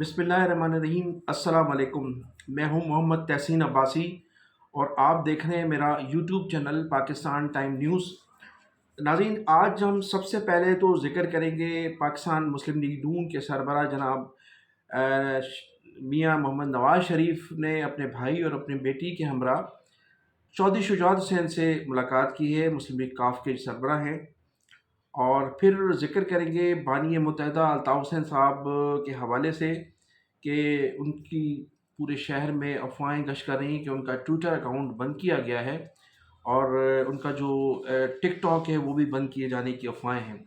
بسم اللہ الرحمن الرحیم۔ السلام علیکم۔ میں ہوں محمد تحسین عباسی اور آپ دیکھ رہے ہیں میرا YouTube channel Pakistan time news. ناظرین، آج ہم سب سے پہلے تو ذکر کریں گے پاکستان مسلم لیگ نون کے سربراہ جناب میاں محمد نواز شریف نے اپنے بھائی اور اپنی بیٹی کے ہمراہ چودھری شجاعت حسین سے ملاقات کی ہے، مسلم لیگ کاف کے سربراہ ہیں۔ اور پھر ذکر کریں گے بانی متحدہ الطاف حسین صاحب کے حوالے سے کہ ان کی پورے شہر میں افواہیں گشت کر رہی ہیں کہ ان کا ٹویٹر اکاؤنٹ بند کیا گیا ہے اور ان کا جو ٹک ٹاک ہے وہ بھی بند کیے جانے کی افواہیں ہیں۔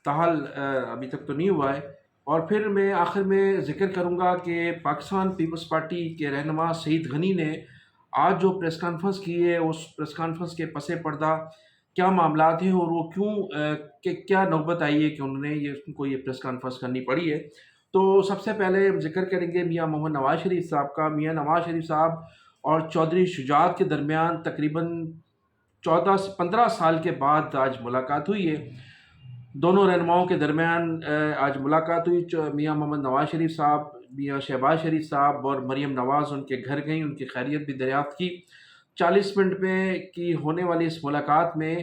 تاحال ابھی تک تو نہیں ہوا ہے۔ اور پھر میں آخر میں ذکر کروں گا کہ پاکستان پیپلز پارٹی کے رہنما سعید غنی نے آج جو پریس کانفرنس کی ہے، اس پریس کانفرنس کے پس پردہ کیا معاملات ہیں اور وہ کیوں کیا نوبت آئی ہے کہ انہوں نے ان کو یہ پریس کانفرنس کرنی پڑی ہے۔ تو سب سے پہلے ہم ذکر کریں گے میاں محمد نواز شریف صاحب کا۔ میاں نواز شریف صاحب اور چودھری شجاعت کے درمیان تقریباً 14 سے 15 سال کے بعد آج ملاقات ہوئی ہے۔ دونوں رہنماؤں کے درمیان آج ملاقات ہوئی۔ میاں محمد نواز شریف صاحب، میاں شہباز شریف صاحب اور مریم نواز ان کے گھر گئیں، ان کی خیریت بھی دریافت کی۔ 40 منٹ میں کی ہونے والی اس ملاقات میں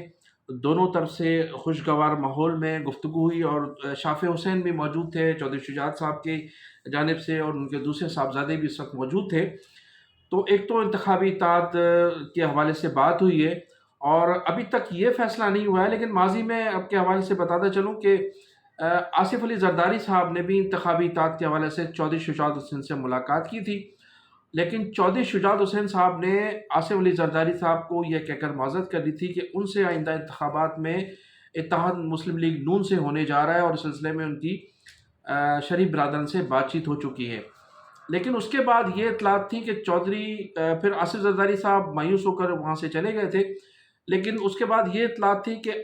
دونوں طرف سے خوشگوار ماحول میں گفتگو ہوئی اور شافع حسین بھی موجود تھے چودھری شجاعت صاحب کی جانب سے، اور ان کے دوسرے صاحبزادے بھی اس وقت موجود تھے۔ تو ایک تو انتخابی اطاعت کے حوالے سے بات ہوئی ہے اور ابھی تک یہ فیصلہ نہیں ہوا ہے، لیکن ماضی میں اب کے حوالے سے بتاتا چلوں کہ آصف علی زرداری صاحب نے بھی انتخابی اطاعت کے حوالے سے چودھری شجاعت حسین سے ملاقات کی تھی، لیکن چودھری شجاعت حسین صاحب نے آصف علی زرداری صاحب کو یہ کہہ کر معذرت کر دی تھی کہ ان سے آئندہ انتخابات میں اتحاد مسلم لیگ نون سے ہونے جا رہا ہے اور اس سلسلے میں ان کی شریف برادران سے بات چیت ہو چکی ہے۔ لیکن اس کے بعد یہ اطلاعات تھی کہ پھر آصف زرداری صاحب مایوس ہو کر وہاں سے چلے گئے تھے، لیکن اس کے بعد یہ اطلاعات تھی کہ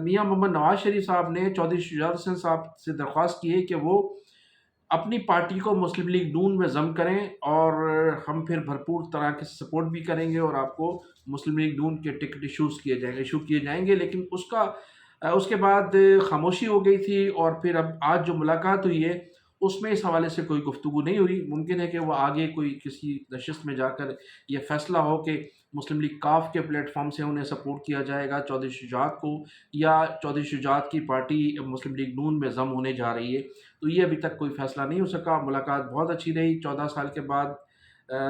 میاں محمد نواز شریف صاحب نے چودھری شجاعت حسین صاحب سے درخواست کی ہے کہ وہ اپنی پارٹی کو مسلم لیگ نون میں ضم کریں اور ہم پھر بھرپور طرح کے سپورٹ بھی کریں گے اور آپ کو مسلم لیگ نون کے ٹکٹ ایشو کیے جائیں گے، لیکن اس کے بعد خاموشی ہو گئی تھی۔ اور پھر اب آج جو ملاقات ہوئی ہے اس میں اس حوالے سے کوئی گفتگو نہیں ہوئی۔ ممکن ہے کہ وہ آگے کوئی کسی نشست میں جا کر یہ فیصلہ ہو کہ مسلم لیگ کاف کے پلیٹ فارم سے انہیں سپورٹ کیا جائے گا چودھری شجاعت کو، یا چودھری شجاعت کی پارٹی مسلم لیگ نون میں ضم ہونے جا رہی ہے۔ تو یہ ابھی تک کوئی فیصلہ نہیں ہو سکا۔ ملاقات بہت اچھی رہی، 14 سال کے بعد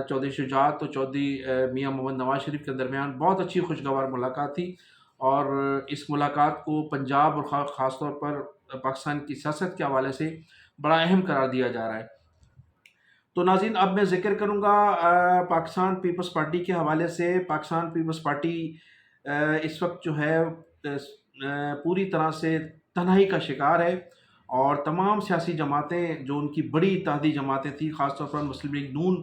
چودھری شجاعت اور چودھری میاں محمد نواز شریف کے درمیان بہت اچھی خوشگوار ملاقات تھی، اور اس ملاقات کو پنجاب اور خاص طور پر پاکستان کی سیاست کے حوالے سے بڑا اہم قرار دیا جا رہا ہے۔ تو ناظرین، اب میں ذکر کروں گا پاکستان پیپلز پارٹی کے حوالے سے۔ پاکستان پیپلز پارٹی اس وقت جو ہے پوری طرح سے تنہائی کا شکار ہے، اور تمام سیاسی جماعتیں جو ان کی بڑی اتحادی جماعتیں تھیں، خاص طور پر مسلم لیگ نون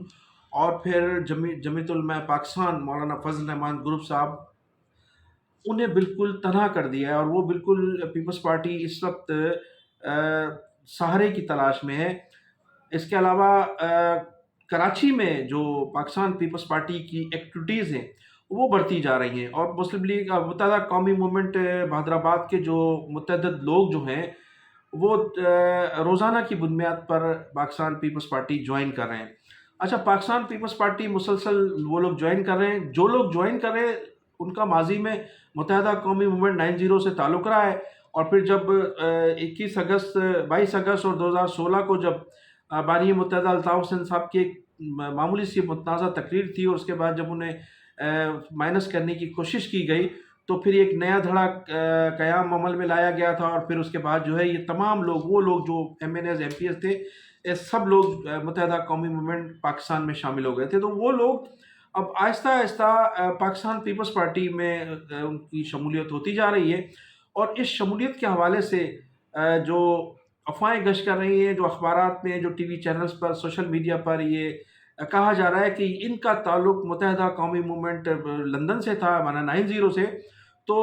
اور پھر جمعیت علماء پاکستان مولانا فضل الرحمان گروپ صاحب، انہیں بالکل تنہا کر دیا ہے، اور وہ بالکل پیپلز پارٹی اس وقت سہارے کی تلاش میں ہے۔ اس کے علاوہ کراچی میں جو پاکستان پیپلز پارٹی کی ایکٹیویٹیز ہیں وہ بڑھتی جا رہی ہیں، اور مسلم لیگ متحدہ قومی موومنٹ بہادرآباد کے جو متعدد لوگ جو ہیں وہ روزانہ کی بنیاد پر پاکستان پیپلز پارٹی جوائن کر رہے ہیں۔ اچھا، پاکستان پیپلز پارٹی مسلسل وہ لوگ جوائن کر رہے ہیں، جو لوگ جوائن کر رہے ہیں ان کا ماضی میں متحدہ قومی موومنٹ 90 سے تعلق رہا ہے، اور پھر جب 22 اگست اور 2016 کو جب بانی متحدہ الطاف حسین صاحب کی ایک معمولی سی متنازع تقریر تھی، اور اس کے بعد جب انہیں مائنس کرنے کی کوشش کی گئی تو پھر ایک نیا دھڑا قیام عمل میں لایا گیا تھا، اور پھر اس کے بعد جو ہے یہ تمام لوگ، وہ لوگ جو MNAs MPs تھے، یہ سب لوگ متحدہ قومی موومنٹ پاکستان میں شامل ہو گئے تھے۔ تو وہ لوگ اب آہستہ آہستہ پاکستان پیپلز پارٹی میں ان کی شمولیت ہوتی جا رہی ہے، اور اس شمولیت کے حوالے سے جو افواہیں گشت کر رہی ہیں، جو اخبارات میں، جو ٹی وی چینلز پر، سوشل میڈیا پر یہ کہا جا رہا ہے کہ ان کا تعلق متحدہ قومی موومنٹ لندن سے تھا، مانا 90 سے، تو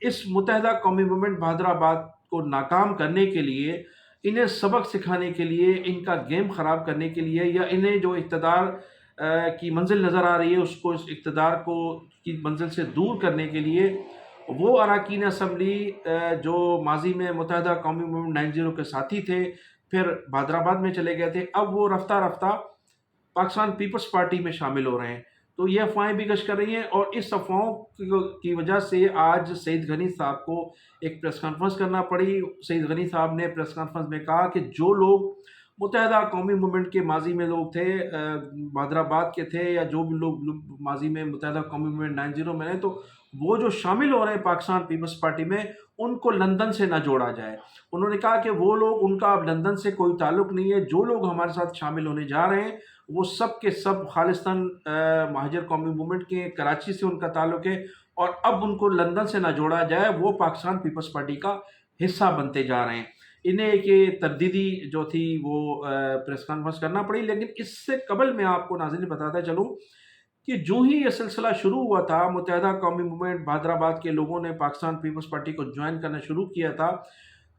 اس متحدہ قومی موومنٹ بہادرآباد کو ناکام کرنے کے لیے، انہیں سبق سکھانے کے لیے، ان کا گیم خراب کرنے کے لیے، یا انہیں جو اقتدار کی منزل نظر آ رہی ہے اس اقتدار کو کی منزل سے دور کرنے کے لیے، وہ اراکین اسمبلی جو ماضی میں متحدہ قومی موومنٹ 90 کے ساتھی تھے، پھر بہادرآباد میں چلے گئے تھے، اب وہ رفتہ رفتہ پاکستان پیپلز پارٹی میں شامل ہو رہے ہیں۔ تو یہ افواہیں بھی گشت کر رہی ہیں، اور اس افواہوں کی وجہ سے آج سعید غنی صاحب کو ایک پریس کانفرنس کرنا پڑی۔ سعید غنی صاحب نے پریس کانفرنس میں کہا کہ جو لوگ متحدہ قومی موومنٹ کے ماضی میں لوگ تھے، بہادرآباد کے تھے، یا جو بھی لوگ ماضی میں متحدہ قومی موومنٹ 90 میں رہے، تو وہ جو شامل ہو رہے ہیں پاکستان پیپلز پارٹی میں، ان کو لندن سے نہ جوڑا جائے۔ انہوں نے کہا کہ وہ لوگ، ان کا اب لندن سے کوئی تعلق نہیں ہے، جو لوگ ہمارے ساتھ شامل ہونے جا رہے ہیں وہ سب کے سب خالصتاً مہاجر قومی موومنٹ کے، کراچی سے ان کا تعلق ہے، اور اب ان کو لندن سے نہ جوڑا جائے، وہ پاکستان پیپلز پارٹی کا حصہ بنتے جا رہے ہیں۔ انہیں ایک یہ تردیدی جو تھی وہ پریس کانفرنس کرنا پڑی، لیکن اس سے قبل میں آپ کو ناظرین بتاتا چلوں کہ جو ہی یہ سلسلہ شروع ہوا تھا، متحدہ قومی موومنٹ بہادرآباد کے لوگوں نے پاکستان پیپلز پارٹی کو جوائن کرنا شروع کیا تھا،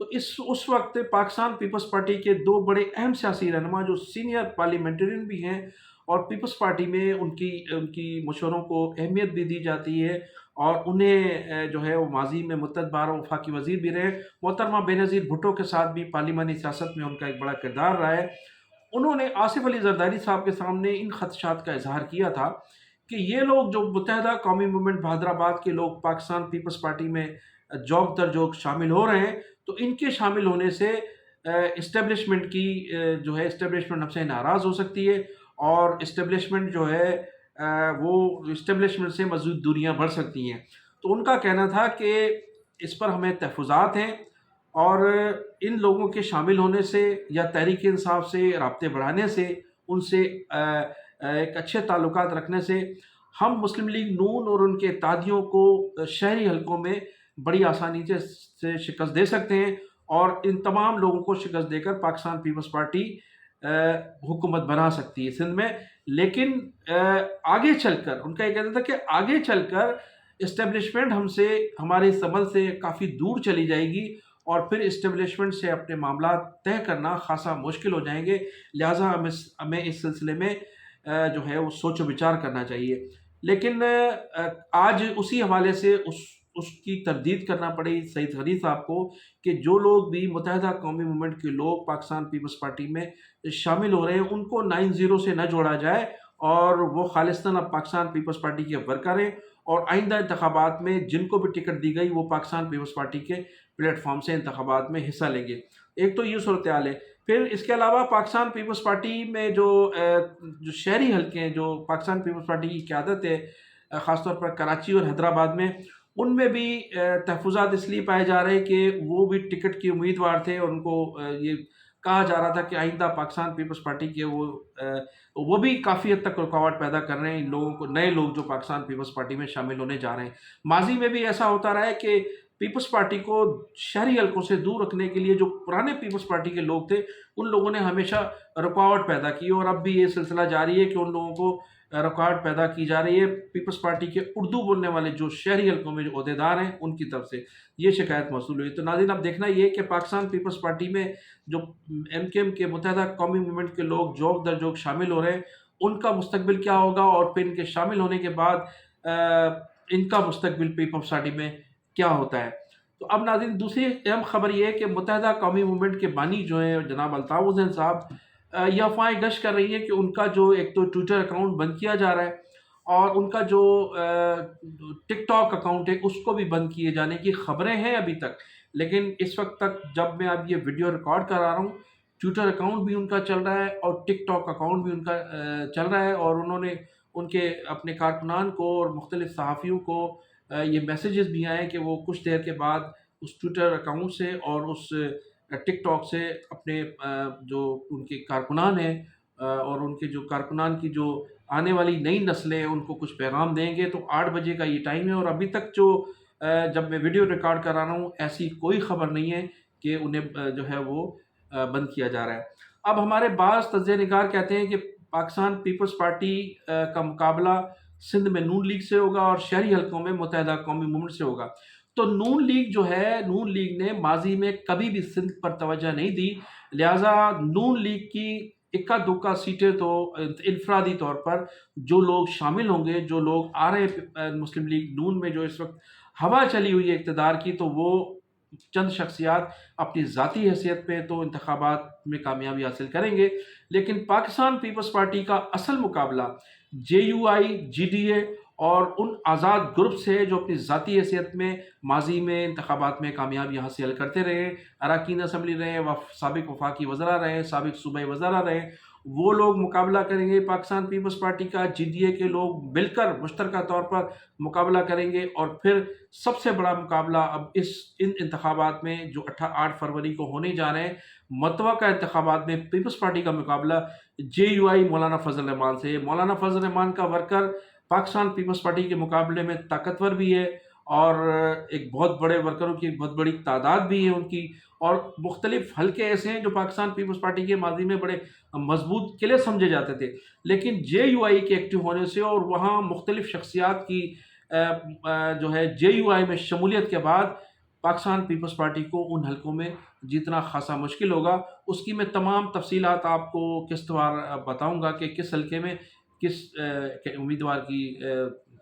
تو اس وقت پاکستان پیپلز پارٹی کے دو بڑے اہم سیاسی رہنما جو سینئر پارلیمنٹرین بھی ہیں، اور پیپلز پارٹی میں ان کی مشوروں کو اہمیت بھی دی جاتی ہے، اور انہیں جو ہے وہ ماضی میں متعدد بار وفاقی وزیر بھی رہے، محترمہ بینظیر بھٹو کے ساتھ بھی پارلیمانی سیاست میں ان کا ایک بڑا کردار رہا ہے۔ انہوں نے آصف علی زرداری صاحب کے سامنے ان خدشات کا اظہار کیا تھا کہ یہ لوگ جو متحدہ قومی موومنٹ بہادرآباد کے لوگ پاکستان پیپلز پارٹی میں جوک در جوک شامل ہو رہے ہیں، تو ان کے شامل ہونے سے اسٹیبلشمنٹ کی جو ہے اسٹیبلشمنٹ ہم سے ناراض ہو سکتی ہے، اور اسٹیبلشمنٹ جو ہے وہ اسٹیبلشمنٹ سے مزید دوریاں بڑھ سکتی ہیں۔ تو ان کا کہنا تھا کہ اس پر ہمیں تحفظات ہیں، اور ان لوگوں کے شامل ہونے سے یا تحریک انصاف سے رابطے بڑھانے سے، ان سے ایک اچھے تعلقات رکھنے سے ہم مسلم لیگ نون اور ان کے اتحادیوں کو شہری حلقوں میں بڑی آسانی سے شکست دے سکتے ہیں، اور ان تمام لوگوں کو شکست دے کر پاکستان پیپلز پارٹی حکومت بنا سکتی ہے سندھ میں۔ لیکن آگے چل کر ان کا یہ کہنا تھا کہ آگے چل کر اسٹیبلشمنٹ ہم سے، ہمارے اس عمل سے کافی دور چلی جائے گی، اور پھر اسٹیبلشمنٹ سے اپنے معاملات طے کرنا خاصا مشکل ہو جائیں گے، لہٰذا ہمیں اس سلسلے میں جو ہے وہ سوچ و بچار کرنا چاہیے۔ لیکن آج اسی حوالے سے اس کی تردید کرنا پڑی سعید غنی صاحب کو کہ جو لوگ بھی متحدہ قومی موومنٹ کے لوگ پاکستان پیپلز پارٹی میں شامل ہو رہے ہیں، ان کو 90 سے نہ جوڑا جائے، اور وہ خالصتاً اب پاکستان پیپلز پارٹی کے ورکر ہیں، اور آئندہ انتخابات میں جن کو بھی ٹکٹ دی گئی وہ پاکستان پیپلز پارٹی کے پلیٹ فارم سے انتخابات میں حصہ لیں گے۔ ایک تو یہ صورتحال ہے۔ پھر اس کے علاوہ پاکستان پیپلز پارٹی میں جو شہری حلقے ہیں، جو پاکستان پیپلز پارٹی کی قیادت ہے، خاص طور پر کراچی اور حیدرآباد میں، ان میں بھی تحفظات اس لیے پائے جا رہے کہ وہ بھی ٹکٹ کے امیدوار تھے، اور ان کو یہ کہا جا رہا تھا کہ آئندہ پاکستان پیپلز پارٹی کے وہ بھی کافی حد تک رکاوٹ پیدا کر رہے ہیں ان لوگوں کو، نئے لوگ جو پاکستان پیپلز پارٹی میں شامل ہونے جا رہے ہیں۔ ماضی میں بھی ایسا ہوتا رہا ہے کہ پیپلز پارٹی کو شہری حلقوں سے دور رکھنے کے لیے جو پرانے پیپلز پارٹی کے لوگ تھے، ان لوگوں نے ہمیشہ رکاوٹ پیدا کی، اور اب بھی یہ سلسلہ جاری ہے کہ ان لوگوں کو رکاوٹ پیدا کی جا رہی ہے پیپلز پارٹی کے اردو بولنے والے جو شہری حلقوں میں جو عہدیدار ہیں ان کی طرف سے یہ شکایت موصول ہوئی۔ تو ناظرین اب دیکھنا یہ کہ پاکستان پیپلز پارٹی میں جو ایم کے ایم کے متحدہ قومی موومنٹ کے لوگ جوک در جوک شامل ہو رہے ہیں، ان کا مستقبل کیا ہوگا، اور پھر ان کے شامل ہونے کے بعد ان کا مستقبل پیپلز پارٹی میں کیا ہوتا ہے۔ تو اب ناظرین دوسری اہم خبر یہ ہے کہ متحدہ قومی موومنٹ کے بانی جو ہیں جناب الطاف حسین صاحب، یہ افواہیں گشت کر رہی ہیں کہ ان کا جو ایک تو ٹویٹر اکاؤنٹ بند کیا جا رہا ہے، اور ان کا جو ٹک ٹاک اکاؤنٹ ہے اس کو بھی بند کیے جانے کی خبریں ہیں ابھی تک، لیکن اس وقت تک جب میں اب یہ ویڈیو ریکارڈ کرا رہا ہوں، ٹویٹر اکاؤنٹ بھی ان کا چل رہا ہے اور ٹک ٹاک اکاؤنٹ بھی ان کا چل رہا ہے، اور انہوں نے ان کے اپنے کارکنان کو اور مختلف صحافیوں کو یہ میسیجز بھی آئے کہ وہ کچھ دیر کے بعد اس ٹویٹر اکاؤنٹ سے اور اس ٹک ٹاک سے اپنے جو ان کے کارکنان ہیں اور ان کے جو کارکنان کی جو آنے والی نئی نسلیں ہیں ان کو کچھ پیغام دیں گے۔ تو 8 بجے کا یہ ٹائم ہے، اور ابھی تک جو جب میں ویڈیو ریکارڈ کرا رہا ہوں ایسی کوئی خبر نہیں ہے کہ انہیں جو ہے وہ بند کیا جا رہا ہے۔ اب ہمارے بعض تجزیہ نگار کہتے ہیں کہ پاکستان پیپلز پارٹی کا مقابلہ سندھ میں نون لیگ سے ہوگا اور شہری حلقوں میں متحدہ قومی موومنٹ سے ہوگا۔ تو نون لیگ جو ہے، نون لیگ نے ماضی میں کبھی بھی سندھ پر توجہ نہیں دی، لہٰذا نون لیگ کی اکا دکا سیٹیں تو انفرادی طور پر جو لوگ شامل ہوں گے، جو لوگ آ رہے ہیں مسلم لیگ نون میں جو اس وقت ہوا چلی ہوئی ہے اقتدار کی، تو وہ چند شخصیات اپنی ذاتی حیثیت پہ تو انتخابات میں کامیابی حاصل کریں گے، لیکن پاکستان پیپلز پارٹی کا اصل مقابلہ جے you I, G D A اور ان آزاد گروپ سے جو اپنی ذاتی حیثیت میں ماضی میں انتخابات میں کامیابی حاصل کرتے رہے، اراکین اسمبلی رہے، سابق وفاقی وزراء رہے، سابق صوبائی وزراء رہے، وہ لوگ مقابلہ کریں گے پاکستان پیپلز پارٹی کا، جی ڈی اے کے لوگ مل کر مشترکہ طور پر مقابلہ کریں گے، اور پھر سب سے بڑا مقابلہ اب ان انتخابات میں جو 8 فروری کو ہونے جا رہے ہیں، متوقع انتخابات میں پیپلز پارٹی کا مقابلہ جے یو آئی مولانا فضل الرحمان سے۔ مولانا فضل الرحمان کا ورکر پاکستان پیپلز پارٹی کے مقابلے میں طاقتور بھی ہے، اور ایک بہت بڑے ورکروں کی ایک بہت بڑی تعداد بھی ہے ان کی، اور مختلف حلقے ایسے ہیں جو پاکستان پیپلز پارٹی کے ماضی میں بڑے مضبوط قلعے سمجھے جاتے تھے، لیکن جے یو آئی کے ایکٹیو ہونے سے اور وہاں مختلف شخصیات کی جو ہے جے یو آئی میں شمولیت کے بعد پاکستان پیپلز پارٹی کو ان حلقوں میں جیتنا خاصا مشکل ہوگا۔ اس کی میں تمام تفصیلات آپ کو قسط وار بتاؤں گا کہ کس حلقے میں کس امیدوار کی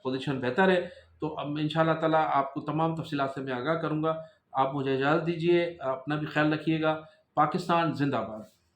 پوزیشن بہتر ہے، تو اب ان شاء اللہ تعالیٰ آپ کو تمام تفصیلات سے میں آگاہ کروں گا۔ آپ مجھے اجازت دیجیے، اپنا بھی خیال رکھیے گا۔ پاکستان زندہ باد۔